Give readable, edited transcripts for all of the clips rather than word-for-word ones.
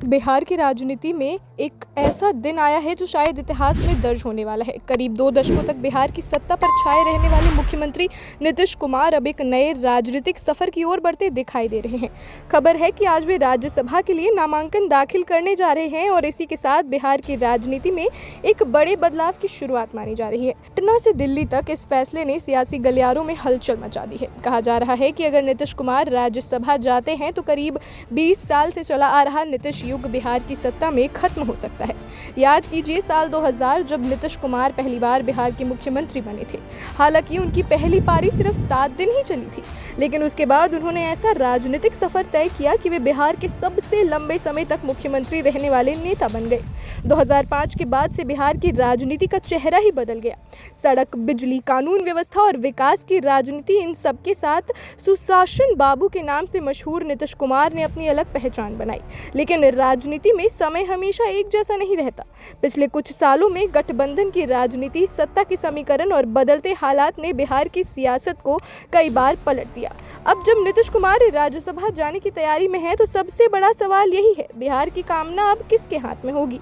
बिहार की राजनीति में एक ऐसा दिन आया है जो शायद इतिहास में दर्ज होने वाला है। करीब 2 दशकों तक बिहार की सत्ता पर छाए रहने वाले मुख्यमंत्री नीतीश कुमार अब एक नए राजनीतिक सफर की ओर बढ़ते दिखाई दे रहे हैं। खबर है कि आज वे राज्यसभा के लिए नामांकन दाखिल करने जा रहे हैं और इसी के साथ बिहार की राजनीति में एक बड़े बदलाव की शुरुआत मानी जा रही है। पटना से दिल्ली तक इस फैसले ने सियासी गलियारों में हलचल मचा दी है। कहा जा रहा है कि अगर नीतीश कुमार राज्यसभा जाते हैं तो करीब 20 साल से चला आ रहा नीतीश युग बिहार की सत्ता में खत्म हो सकता है। याद कीजिए साल 2000 जब नीतीश कुमार पहली बार बिहार के मुख्यमंत्री बने थे। हालांकि उनकी पहली पारी सिर्फ 7 दिन ही चली थी, लेकिन उसके बाद उन्होंने ऐसा राजनीतिक सफर तय किया कि वे बिहार के सबसे लंबे समय तक मुख्यमंत्री रहने वाले नेता बन गए। 2005 के बाद से बिहार की राजनीति का चेहरा ही बदल गया। सड़क, बिजली, कानून व्यवस्था और विकास की राजनीति, इन सब के साथ सुशासन बाबू के नाम से मशहूर नीतीश कुमार ने अपनी अलग पहचान बनाई। लेकिन राजनीति में समय हमेशा एक जैसा नहीं रहता। पिछले कुछ सालों में गठबंधन की राजनीति, सत्ता के समीकरण और बदलते हालात ने बिहार की सियासत को कई बार पलट दिया। अब जब नीतीश कुमार राज्यसभा जाने की तैयारी में है तो सबसे बड़ा सवाल यही है, बिहार की कामना अब किसके हाथ में होगी।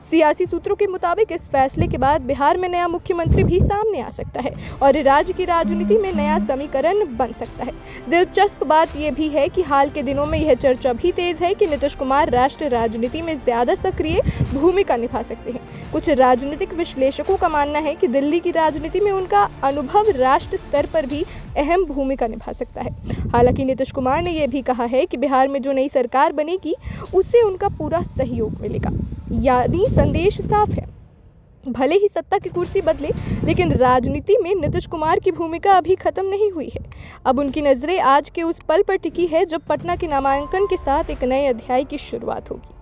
सियासी सूत्रों के मुताबिक इस फैसले के बाद बिहार में नया मुख्यमंत्री भी सामने आ सकता है और राज्य की राजनीति में नया समीकरण बन सकता है। दिलचस्प बात यह भी है कि हाल के दिनों में यह चर्चा भी तेज है कि नीतीश कुमार राष्ट्रीय राजनीति में ज्यादा सक्रिय भूमिका निभा सकते हैं। कुछ राजनीतिक विश्लेषकों का मानना है कि दिल्ली की राजनीति में उनका अनुभव राष्ट्र स्तर पर भी अहम भूमिका निभा सकता है। हालांकि नीतीश कुमार ने यह भी कहा है कि बिहार में जो नई सरकार बनेगी उससे उनका पूरा सहयोग मिलेगा। यानी संदेश साफ है, भले ही सत्ता की कुर्सी बदले लेकिन राजनीति में नीतीश कुमार की भूमिका अभी खत्म नहीं हुई है। अब उनकी नजरें आज के उस पल पर टिकी है जब पटना के नामांकन के साथ एक नए अध्याय की शुरुआत होगी।